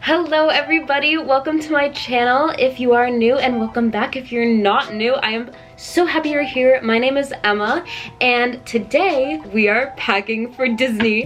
Hello everybody, welcome to my channel if you are new, and welcome back if you're not new. I am so happy you're here. My name is Emma and today we are packing for Disney.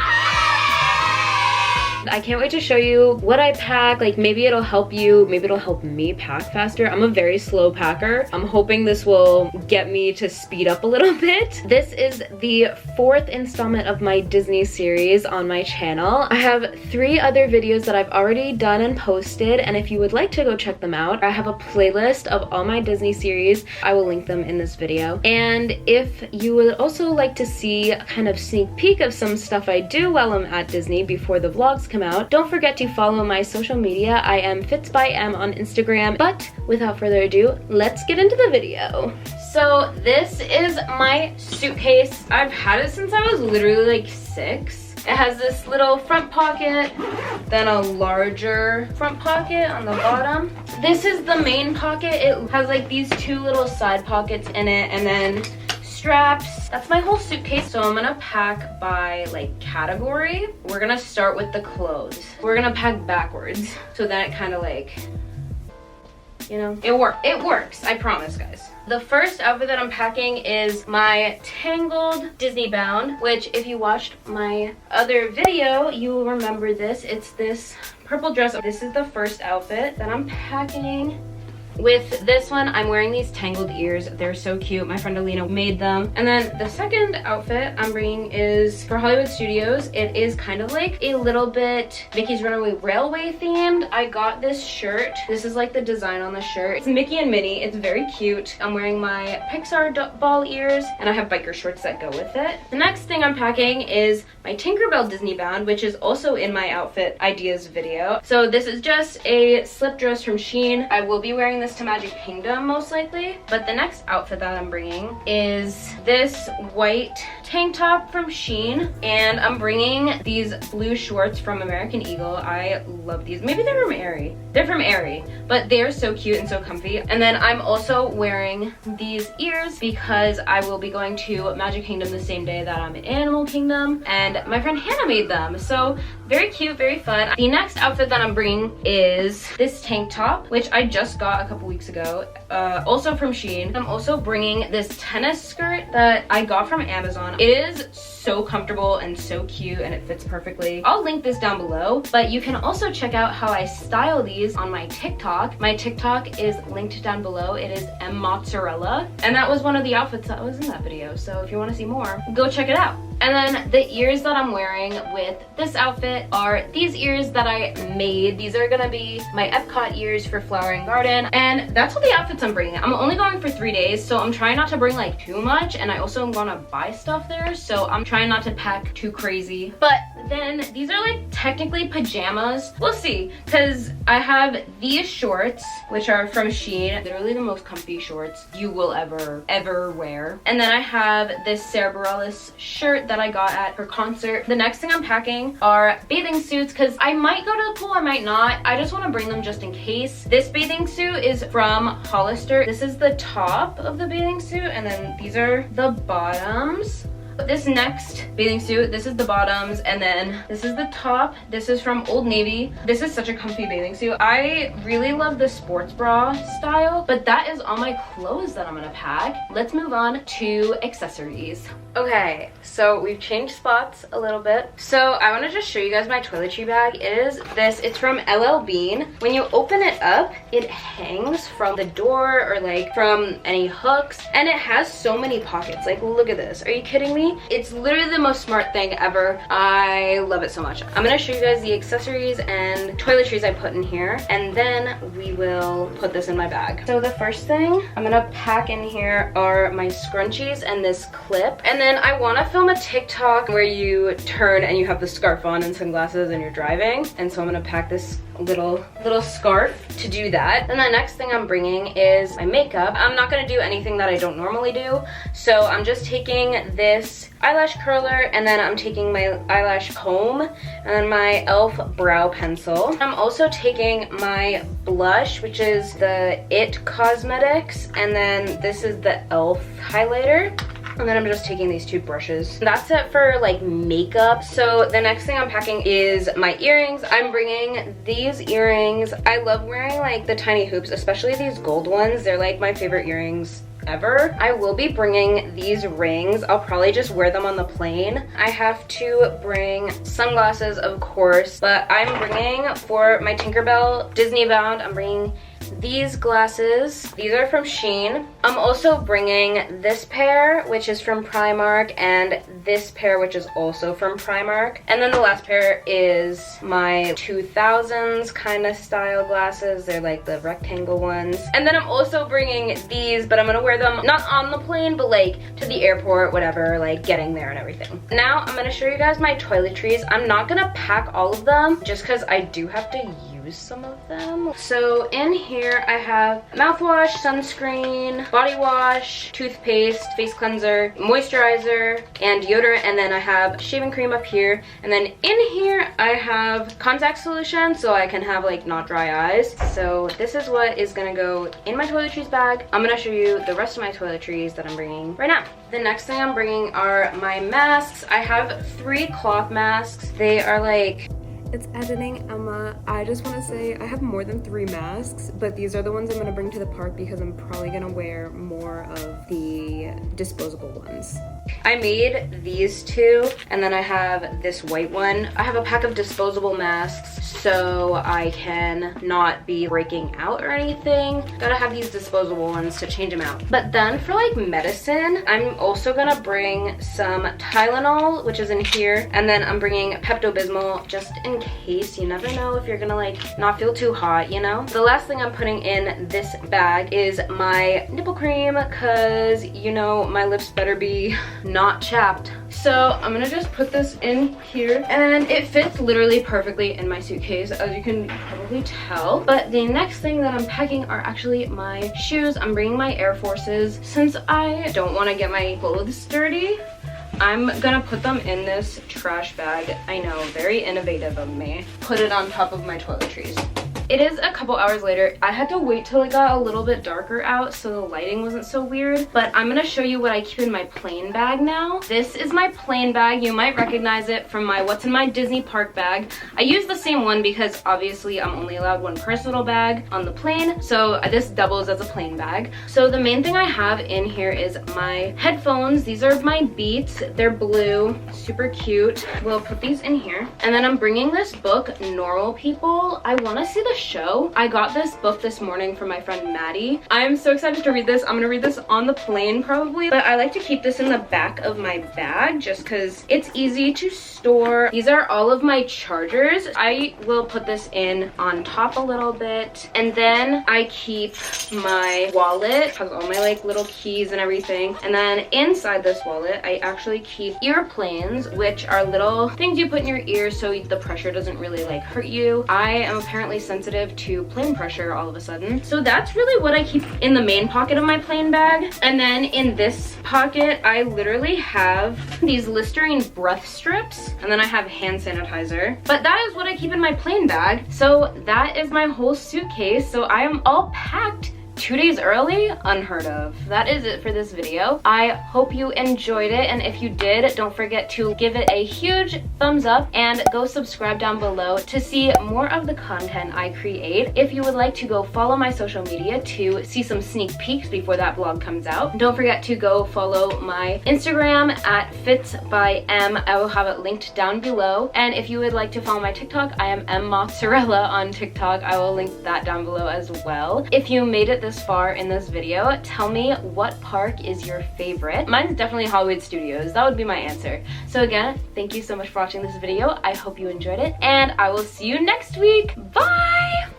I can't wait to show you what I pack. Like, maybe it'll help you, maybe it'll help me pack faster. I'm a very slow packer. I'm hoping this will get me to speed up a little bit. This is the 4th installment of my Disney series on my channel. I have 3 other videos that I've already done and posted, and if you would like to go check them out, I have a playlist of all my Disney series. I will link them in this video. And if you would also like to see a kind of sneak peek of some stuff I do while I'm at Disney before the vlogs come out, don't forget to follow my social media. I am fitsbym on Instagram. But without further ado, let's get into the video. So this is my suitcase. I've had it since I was literally like 6. It has this little front pocket, then a larger front pocket on the bottom. This is the main pocket. It has like these 2 little side pockets in it, and then straps. That's my whole suitcase. So I'm gonna pack by like category. We're gonna start with the clothes. We're gonna pack backwards, so then it kind of like, you know, it works, I promise, guys. The first outfit that I'm packing is my Tangled Disney Bound, which if you watched my other video, you will remember this. It's this purple dress. This is the first outfit that I'm packing. With this one, I'm wearing these Tangled ears. They're so cute. My friend Alina made them. And then the second outfit I'm bringing is for Hollywood Studios. It is kind of like a little bit Mickey's Runaway Railway themed. I got this shirt. This is like the design on the shirt. It's Mickey and Minnie. It's very cute. I'm wearing my Pixar ball ears, and I have biker shorts that go with it. The next thing I'm packing is my Tinkerbell Disney Bound, which is also in my outfit ideas video. So this is just a slip dress from Shein. I will be wearing this to Magic Kingdom most likely, but the next outfit that I'm bringing is this white tank top from Shein, and I'm bringing these blue shorts from American Eagle. I love these. Maybe they're from Aerie. They're from Aerie, but they're so cute and so comfy. And then I'm also wearing these ears because I will be going to Magic Kingdom the same day that I'm in Animal Kingdom, and my friend Hannah made them. So very cute, very fun. The next outfit that I'm bringing is this tank top, which I just got a couple weeks ago, also from Shein. I'm also bringing this tennis skirt that I got from Amazon. It is so comfortable and so cute, and it fits perfectly. I'll link this down below, but you can also check out how I style these on my TikTok. My TikTok is linked down below. It is mmozzarella, and that was one of the outfits that was in that video. So if you want to see more, go check it out. And then the ears that I'm wearing with this outfit are these ears that I made. These are gonna be my Epcot ears for Flower and Garden. And that's all the outfits I'm bringing. I'm only going for 3 days, so I'm trying not to bring like too much. And I also am gonna buy stuff there, so I'm trying not to pack too crazy. But then these are like technically pajamas. We'll see, because I have these shorts, which are from Shein. They're really the most comfy shorts you will ever wear. And then I have this Sarah Bareilles shirt that I got at her concert. The next thing I'm packing are bathing suits, because I might go to the pool, I might not. I just want to bring them just in case. This bathing suit is from Hollister. This is the top of the bathing suit, and then these are the bottoms. This next bathing suit, this is the bottoms, and then this is the top. This is from Old Navy. This is such a comfy bathing suit. I really love the sports bra style, but that is all my clothes that I'm gonna pack. Let's move on to accessories. Okay, so we've changed spots a little bit. So I want to just show you guys my toiletry bag. It is this. It's from LL Bean. When you open it up, it hangs from the door or like from any hooks, and it has so many pockets. Like, look at this. Are you kidding me? It's literally the most smart thing ever. I love it so much. I'm gonna show you guys the accessories and toiletries I put in here, and then we will put this in my bag. So the first thing I'm gonna pack in here are my scrunchies and this clip. And then I want to film a TikTok where you turn and you have the scarf on and sunglasses and you're driving. And so I'm going to pack this little scarf to do that. And the next thing I'm bringing is my makeup. I'm not going to do anything that I don't normally do. So I'm just taking this eyelash curler, and then I'm taking my eyelash comb, and then my e.l.f. brow pencil. I'm also taking my blush, which is the It Cosmetics, and then this is the e.l.f. highlighter. And then I'm just taking these two brushes. That's it for like makeup. So the next thing I'm packing is my earrings. I'm bringing these earrings. I love wearing like the tiny hoops, especially these gold ones. They're like my favorite earrings ever. I will be bringing these rings. I'll probably just wear them on the plane. I have to bring sunglasses, of course, but I'm bringing for my Tinkerbell Disney bound, I'm bringing these glasses. These are from Shein. I'm also bringing this pair, which is from Primark, and this pair, which is also from Primark. And then the last pair is my 2000s kind of style glasses. They're like the rectangle ones. And then I'm also bringing these, but I'm gonna wear them not on the plane, but like to the airport, whatever, like getting there and everything. Now I'm gonna show you guys my toiletries. I'm not gonna pack all of them just because I do have to use some of them. So in here I have mouthwash, sunscreen, body wash, toothpaste, face cleanser, moisturizer, and deodorant, and then I have shaving cream up here. And then in here I have contact solution so I can have like not dry eyes. So this is what is gonna go in my toiletries bag. I'm gonna show you the rest of my toiletries that I'm bringing right now. The next thing I'm bringing are my masks. I have 3 cloth masks. They are like... It's editing, Emma. I just want to say I have more than 3 masks, but these are the ones I'm going to bring to the park because I'm probably going to wear more of the disposable ones. I made these 2, and then I have this white one. I have a pack of disposable masks so I can not be breaking out or anything. Gotta have these disposable ones to change them out. But then for like medicine, I'm also gonna bring some Tylenol, which is in here, and then I'm bringing Pepto-Bismol just in case. You never know if you're gonna like not feel too hot, you know? The last thing I'm putting in this bag is my nipple cream, because you know my lips better be not chapped. So I'm gonna just put this in here, and it fits literally perfectly in my suitcase, as you can probably tell. But the next thing that I'm packing are actually my shoes. I'm bringing my Air Forces. Since I don't want to get my clothes dirty, I'm gonna put them in this trash bag. I know, very innovative of me. Put it on top of my toiletries. It is a couple hours later. I had to wait till it got a little bit darker out so the lighting wasn't so weird, but I'm gonna show you what I keep in my plane bag now. This is my plane bag. You might recognize it from my What's in My Disney Park bag. I use the same one because obviously I'm only allowed one personal bag on the plane, so this doubles as a plane bag. So the main thing I have in here is my headphones. These are my Beats. They're blue, super cute. We'll put these in here. And then I'm bringing this book, Normal People. I wanna see the show. I got this book this morning from my friend Maddie. I'm so excited to read this. I'm gonna read this on the plane probably, but I like to keep this in the back of my bag just because it's easy to store. These are all of my chargers. I will put this in on top a little bit, and then I keep my wallet, has all my like little keys and everything, and then inside this wallet I actually keep earplanes, which are little things you put in your ears so the pressure doesn't really like hurt you. I am apparently sensitive to plane pressure all of a sudden. So that's really what I keep in the main pocket of my plane bag. And then in this pocket, I literally have these Listerine breath strips, and then I have hand sanitizer. But that is what I keep in my plane bag. So that is my whole suitcase. So I am all packed 2 days early, unheard of. That is it for this video. I hope you enjoyed it, and if you did, don't forget to give it a huge thumbs up and go subscribe down below to see more of the content I create. If you would like to go follow my social media to see some sneak peeks before that vlog comes out, don't forget to go follow my Instagram at fitsbym. I will have it linked down below. And if you would like to follow my TikTok, I am mmozzarella on TikTok. I will link that down below as well. If you made it this far in this video, tell me what park is your favorite. Mine's definitely Hollywood Studios. That would be my answer. So again, thank you so much for watching this video. I hope you enjoyed it, and I will see you next week. Bye!